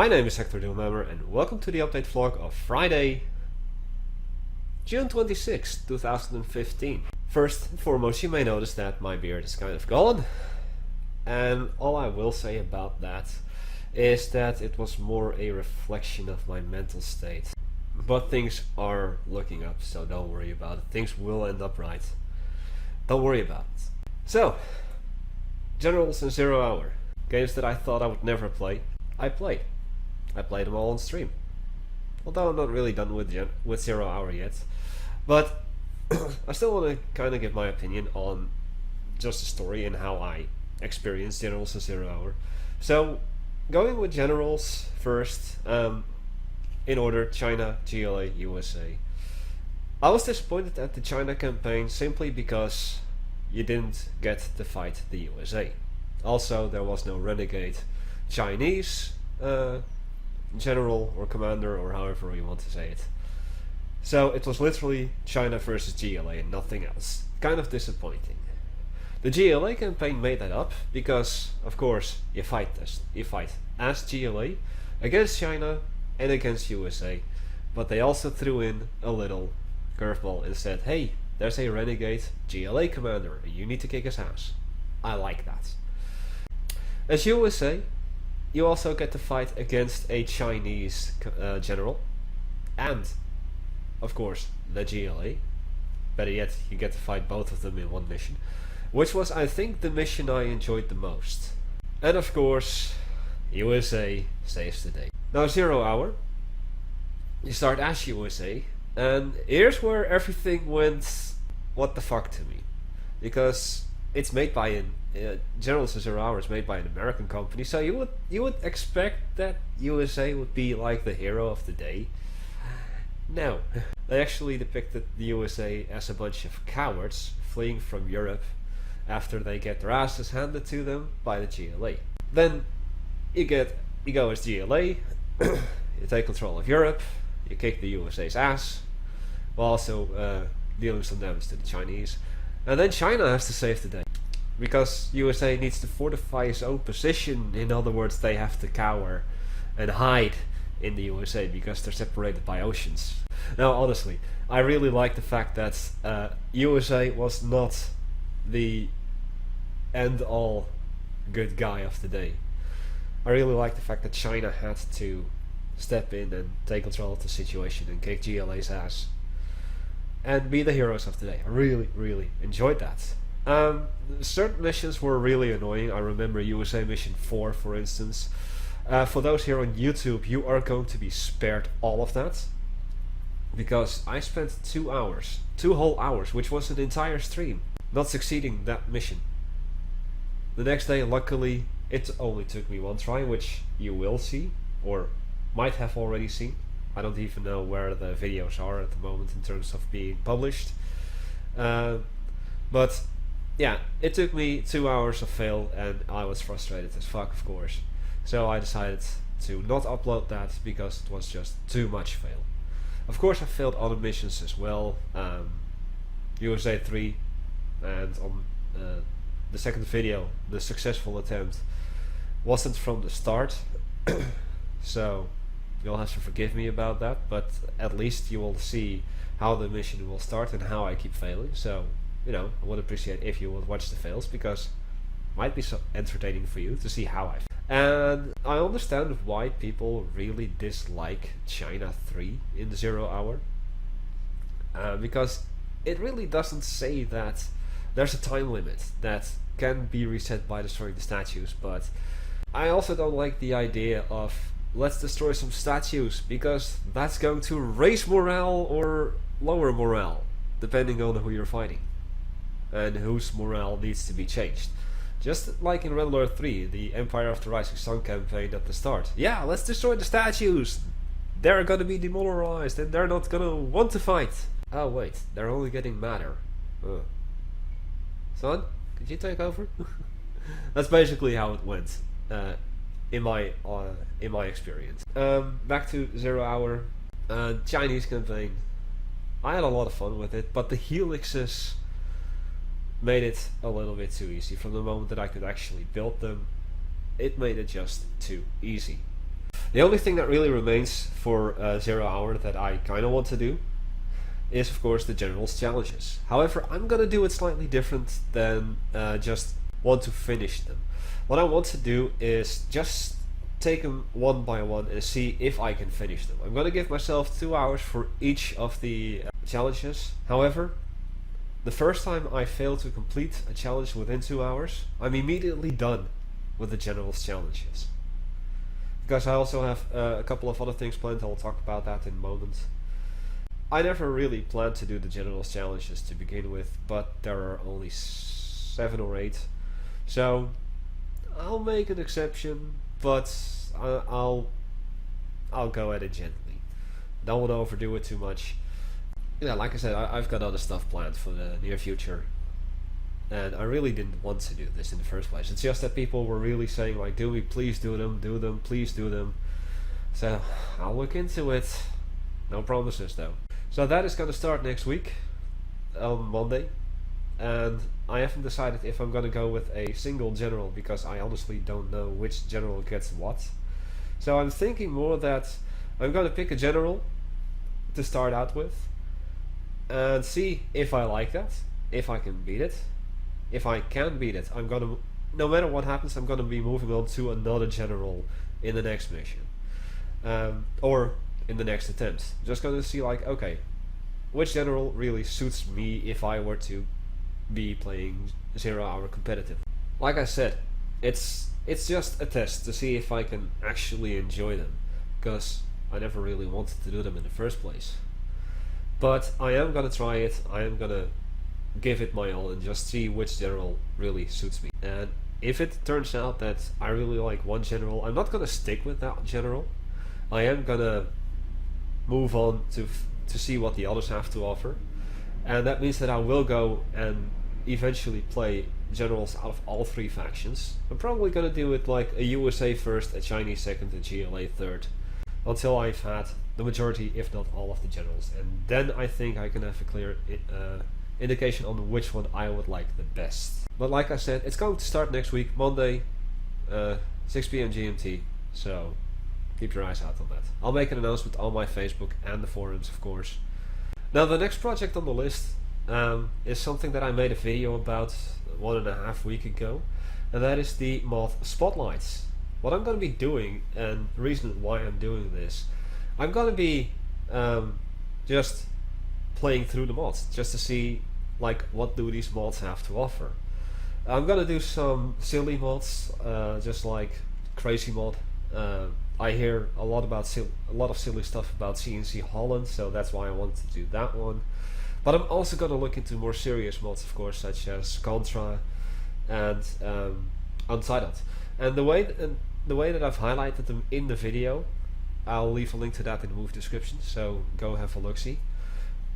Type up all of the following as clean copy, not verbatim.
My name is Hecthor Doomhammer and welcome to the update vlog of Friday, June 26, 2015. First and foremost, you may notice that my beard is kind of gone, and all I will say about that is that it was more a reflection of my mental state. But things are looking up, so don't worry about it. Things will end up right. Don't worry about it. So, Generals and 0 Hour. Games that I thought I would never play, I played. I played them all on stream. Although I'm not really done with 0 Hour yet. But I still want to kind of give my opinion on just the story and how I experienced Generals and 0 Hour. So, going with Generals first, in order: China, GLA, USA. I was disappointed at the China campaign simply because you didn't get to fight the USA. Also, there was no renegade Chinese general or commander, or however you want to say it. So it was literally China versus GLA and nothing else. Kind of disappointing. The GLA campaign made that up because, of course, you fight as GLA against China and against USA, but they also threw in a little curveball and said, hey, there's a renegade GLA commander, you need to kick his ass. I like that. As USA, you also get to fight against a Chinese general, and of course the GLA. Better yet, you get to fight both of them in one mission, which was, I think, the mission I enjoyed the most. And of course, USA saves the day. Now 0 Hour, you start as USA, and here's where everything went what the fuck to me, because it's made by an Generals of 0 Hour is made by an American company, so you would expect that USA would be like the hero of the day. No, they actually depicted the USA as a bunch of cowards fleeing from Europe after they get their asses handed to them by the GLA. Then you go as GLA, you take control of Europe, you kick the USA's ass, while also dealing some damage to the Chinese, and then China has to save the day. Because USA needs to fortify its own position. In other words, they have to cower and hide in the USA because they're separated by oceans. Now, honestly, I really like the fact that USA was not the end-all good guy of the day. I really like the fact that China had to step in and take control of the situation and kick GLA's ass and be the heroes of the day. I really enjoyed that. Certain missions were really annoying. I remember USA Mission 4, for instance. For those here on YouTube, you are going to be spared all of that, because I spent 2 hours, 2 whole hours, which was an entire stream, not succeeding that mission. The next day, luckily, it only took me 1 try, which you will see, or might have already seen. I don't even know where the videos are at the moment in terms of being published. But yeah, it took me 2 hours of fail, and I was frustrated as fuck, of course. So I decided to not upload that because it was just too much fail. Of course, I failed other missions as well. USA 3, and on the second video, the successful attempt wasn't from the start. So you'll have to forgive me about that, but at least you will see how the mission will start and how I keep failing. So, you know, I would appreciate if you would watch the fails, because it might be so entertaining for you to see how I fail. And I understand why people really dislike China 3 in the 0 Hour, because it really doesn't say that there's a time limit that can be reset by destroying the statues. But I also don't like the idea of, let's destroy some statues, because that's going to raise morale or lower morale, depending on who you're fighting and whose morale needs to be changed. Just like in Red Alert 3, the Empire of the Rising Sun campaign at the start. Yeah, let's destroy the statues! They're gonna be demoralized and they're not gonna want to fight! Oh wait, they're only getting madder. Son, could you take over? That's basically how it went. In my experience. Back to 0 Hour, Chinese campaign. I had a lot of fun with it, but the helixes made it a little bit too easy. From the moment that I could actually build them, it made it just too easy. The only thing that really remains for 0 hour that I kind of want to do is of course the general's challenges. However, I'm gonna do it slightly different than just want to finish them. What I want to do is just take them one by one and see if I can finish them. I'm gonna give myself 2 hours for each of the challenges. However, the first time I fail to complete a challenge within 2 hours, I'm immediately done with the general's challenges. Because I also have a couple of other things planned. I'll talk about that in a moment. I never really planned to do the general's challenges to begin with, but there are only 7 or 8. So I'll make an exception, but I'll go at it gently. Don't want to overdo it too much. Yeah, like I said, I've got other stuff planned for the near future, and I really didn't want to do this in the first place. It's just that people were really saying like, Doomy, please do them, please do them. So I'll look into it. No promises though. So that is going to start next week on Monday, and I haven't decided if I'm going to go with a single general because I honestly don't know which general gets what. So I'm thinking more that I'm going to pick a general to start out with and see if I like that, if I can beat it. If I can beat it, I'm gonna, no matter what happens, I'm gonna be moving on to another general in the next mission, or in the next attempt. Just gonna see like, okay, which general really suits me if I were to be playing 0 hour competitive. Like I said, it's just a test to see if I can actually enjoy them, because I never really wanted to do them in the first place. But I am gonna try it. I am gonna give it my all and just see which general really suits me. And if it turns out that I really like one general, I'm not gonna stick with that general. I am gonna move on to see what the others have to offer, and that means that I will go and eventually play generals out of all 3 factions. I'm probably gonna do it like a USA first, a Chinese second, a GLA third, until I've had the majority, if not all, of the generals, and then I think I can have a clear indication on which one I would like the best. But like I said, it's going to start next week, Monday, 6 PM GMT, so keep your eyes out on that. I'll make an announcement on my Facebook and the forums, of course. Now the next project on the list is something that I made a video about 1.5 weeks ago, and that is the mod spotlights. What I'm going to be doing, and the reason why I'm doing this, I'm going to be just playing through the mods just to see like what do these mods have to offer. I'm gonna do some silly mods, just like Crazy Mod. I hear a lot of silly stuff about CNC Holland, so that's why I wanted to do that one. But I'm also gonna look into more serious mods, of course, such as Contra and Untitled. And the way that I've highlighted them in the video, I'll leave a link to that in the movie description, so go have a look-see.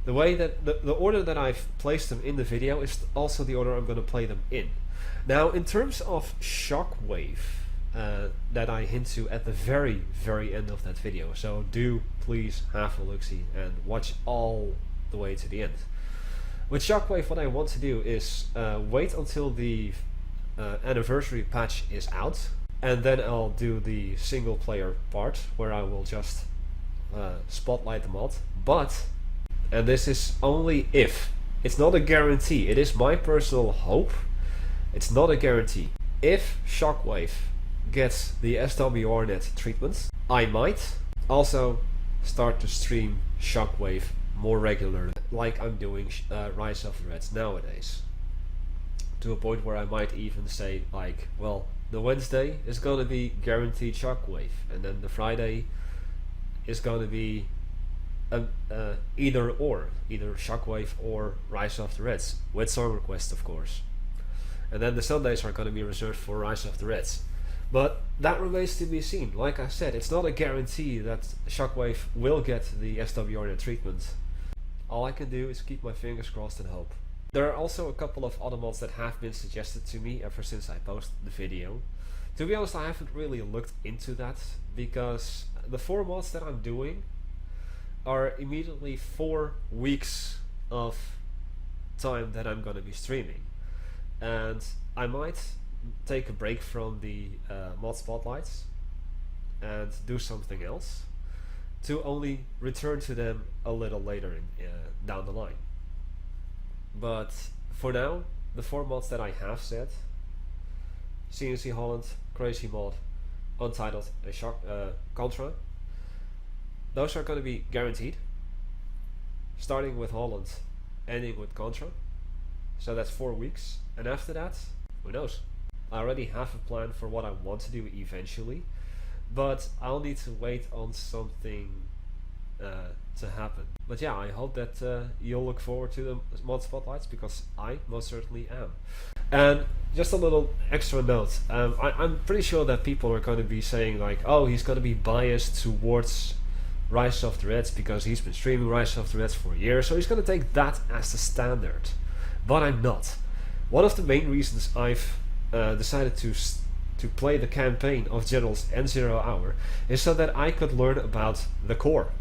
The way that the order that I've placed them in the video is also the order I'm going to play them in. Now, in terms of Shockwave, that I hint to at the very, very end of that video, so do please have a look-see and watch all the way to the end. With Shockwave, what I want to do is wait until the anniversary patch is out, and then I'll do the single player part where I will just spotlight the mod. But, and this is only if, it's not a guarantee, it is my personal hope, it's not a guarantee. If Shockwave gets the SWRnet treatment, I might also start to stream Shockwave more regularly, like I'm doing Rise of the Reds nowadays. To a point where I might even say like, well, the Wednesday is gonna be guaranteed Shockwave, and then the Friday is gonna be either Shockwave or Rise of the Reds, with Song Request of course. And then the Sundays are gonna be reserved for Rise of the Reds. But that remains to be seen. Like I said, it's not a guarantee that Shockwave will get the SWRnet treatment. All I can do is keep my fingers crossed and hope. There are also a couple of other mods that have been suggested to me ever since I posted the video. To be honest, I haven't really looked into that, because the 4 mods that I'm doing are immediately 4 weeks of time that I'm gonna be streaming. And I might take a break from the mod spotlights and do something else, to only return to them a little later down the line. But for now, the 4 mods that I have set, CNC Holland, Crazy Mod, Untitled, and Contra, those are going to be guaranteed, starting with Holland, ending with Contra. So that's 4 weeks, and after that, who knows? I already have a plan for what I want to do eventually, but I'll need to wait on something to happen. But yeah, I hope that you'll look forward to the mod spotlights, because I most certainly am. And just a little extra note, I'm pretty sure that people are going to be saying like, oh, he's going to be biased towards Rise of the Reds because he's been streaming Rise of the Reds for a year, so he's going to take that as the standard. But I'm not. One of the main reasons I've decided to play the campaign of Generals and 0 Hour is so that I could learn about the core.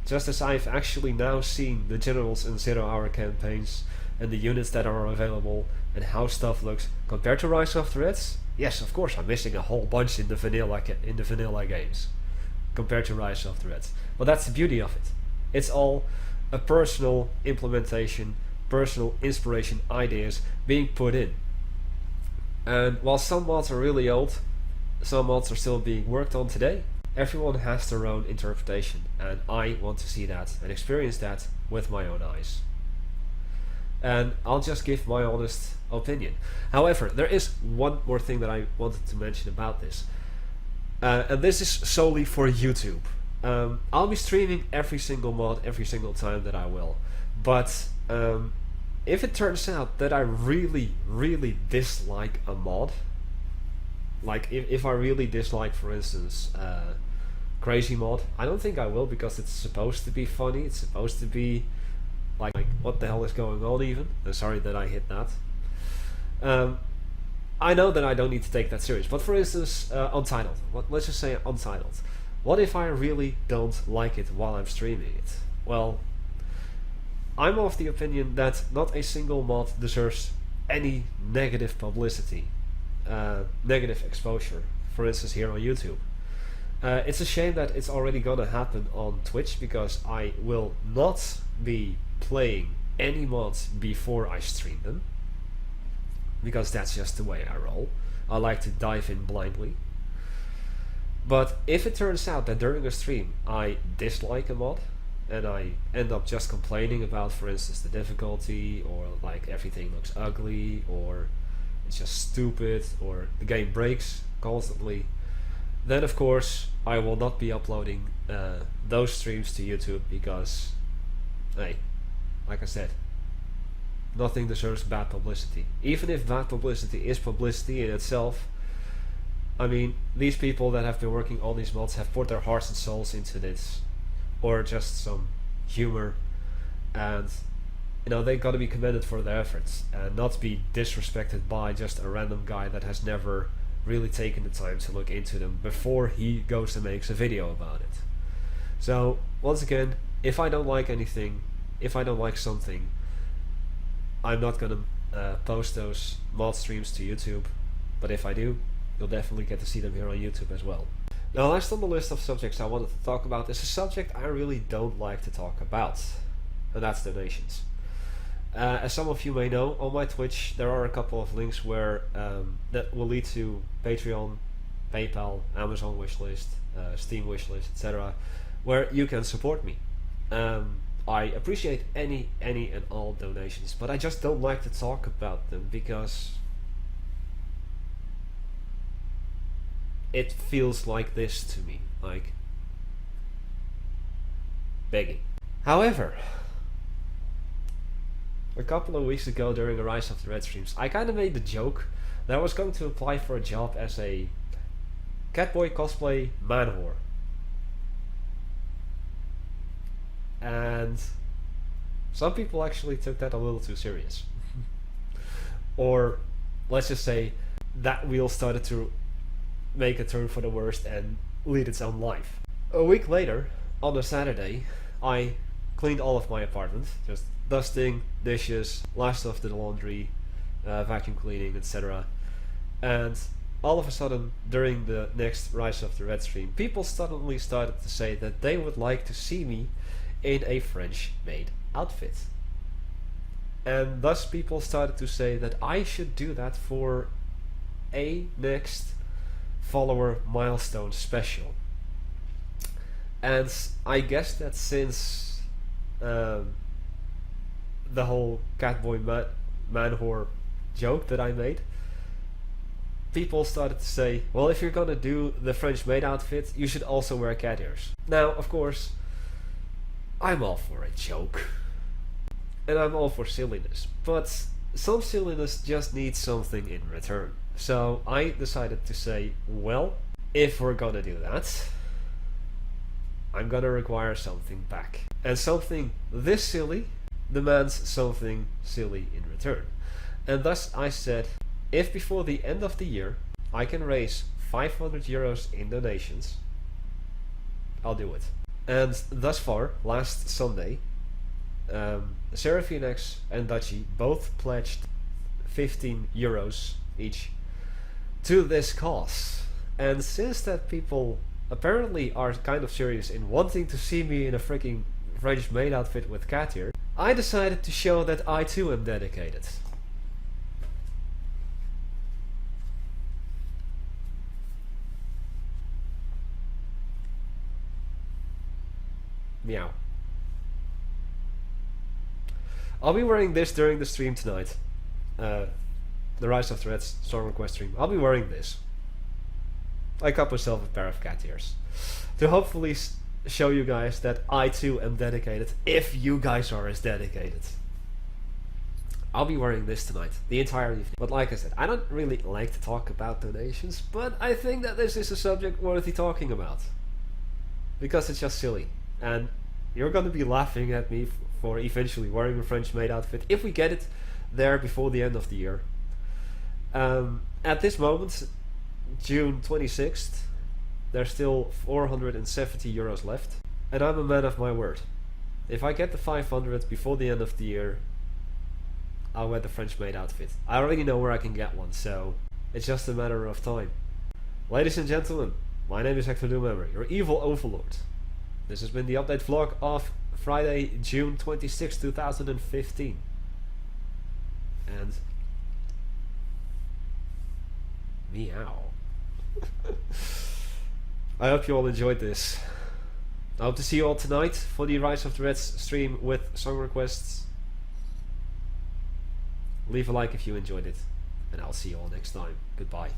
Just as I've actually now seen the Generals and 0 Hour campaigns and the units that are available and how stuff looks compared to Rise of the Reds, yes, of course I'm missing a whole bunch in the vanilla games compared to Rise of the Reds. But that's the beauty of it. It's all a personal implementation, personal inspiration, ideas being put in. And while some mods are really old, some mods are still being worked on today, everyone has their own interpretation, and I want to see that and experience that with my own eyes. And I'll just give my honest opinion. However, there is one more thing that I wanted to mention about this. And this is solely for YouTube. I'll be streaming every single mod every single time that I will. But if it turns out that I really, really dislike a mod, like if I really dislike, for instance, Crazy Mod, I don't think I will, because it's supposed to be funny, it's supposed to be like what the hell is going on even? Sorry that I hit that. I know that I don't need to take that serious, but for instance, Untitled. Let's just say Untitled. What if I really don't like it while I'm streaming it? Well, I'm of the opinion that not a single mod deserves any negative publicity, negative exposure, for instance here on YouTube. It's a shame that it's already gonna happen on Twitch, because I will not be playing any mods before I stream them, because that's just the way I roll. I like to dive in blindly. But if it turns out that during a stream I dislike a mod and I end up just complaining about, for instance, the difficulty, or like everything looks ugly, or it's just stupid, or the game breaks constantly, then of course I will not be uploading those streams to YouTube, because, hey, like I said, nothing deserves bad publicity. Even if bad publicity is publicity in itself, I mean, these people that have been working on these mods have put their hearts and souls into this, or just some humor, and you know, they gotta be commended for their efforts and not be disrespected by just a random guy that has never really taken the time to look into them before he goes and makes a video about it. So once again, if I don't like anything, if I don't like something, I'm not gonna post those mod streams to YouTube, but if I do, you'll definitely get to see them here on YouTube as well. Now, last on the list of subjects I wanted to talk about is a subject I really don't like to talk about, and that's donations. As some of you may know, on my Twitch there are a couple of links where that will lead to Patreon, PayPal, Amazon wishlist, Steam wishlist, etc., where you can support me. I appreciate any and all donations, but I just don't like to talk about them, because it feels like this to me, like begging. However, a couple of weeks ago during the Rise of the Red streams, I kind of made the joke that I was going to apply for a job as a Catboy cosplay man-whore. And some people actually took that a little too serious. Or let's just say that wheel started to make a turn for the worst and lead its own life. A week later, on a Saturday, I cleaned all of my apartment, just dusting, dishes, last of the laundry, vacuum cleaning, etc. And all of a sudden, during the next Rise of the Red stream, people suddenly started to say that they would like to see me in a French Maid outfit. And thus people started to say that I should do that for a next follower milestone special. And I guess that since the whole Catboy man whore joke that I made, people started to say, well, if you're gonna do the French Maid outfit, you should also wear cat ears. Now, of course, I'm all for a joke. And I'm all for silliness. But some silliness just needs something in return. So I decided to say, well, if we're gonna do that, I'm gonna require something back. And something this silly demands something silly in return. And thus I said, if before the end of the year I can raise 500 euros in donations, I'll do it. And thus far, last Sunday, Seraphinex and Dutchy both pledged 15 euros each to this cause. And since that people apparently are kind of serious in wanting to see me in a freaking French Maid outfit with cat ear, I decided to show that I too am dedicated. Meow. I'll be wearing this during the stream tonight. The Rise of the Red song request stream. I'll be wearing this. I got myself a pair of cat ears to hopefully show you guys that I too am dedicated, if you guys are as dedicated. I'll be wearing this tonight, the entire evening. But like I said, I don't really like to talk about donations, but I think that this is a subject worthy talking about. Because it's just silly. And you're gonna be laughing at me for eventually wearing a French Maid outfit, if we get it there before the end of the year. At this moment, June 26th, there's still 470 euros left, and I'm a man of my word. If I get the 500 before the end of the year, I'll wear the French Maid outfit. I already know where I can get one, so it's just a matter of time. Ladies and gentlemen, my name is Hecthor Doomhammer, your evil overlord. This has been the update vlog of Friday, June 26, 2015. And meow. I hope you all enjoyed this. I hope to see you all tonight for the Rise of the Reds stream with song requests. Leave a like if you enjoyed it, and I'll see you all next time. Goodbye.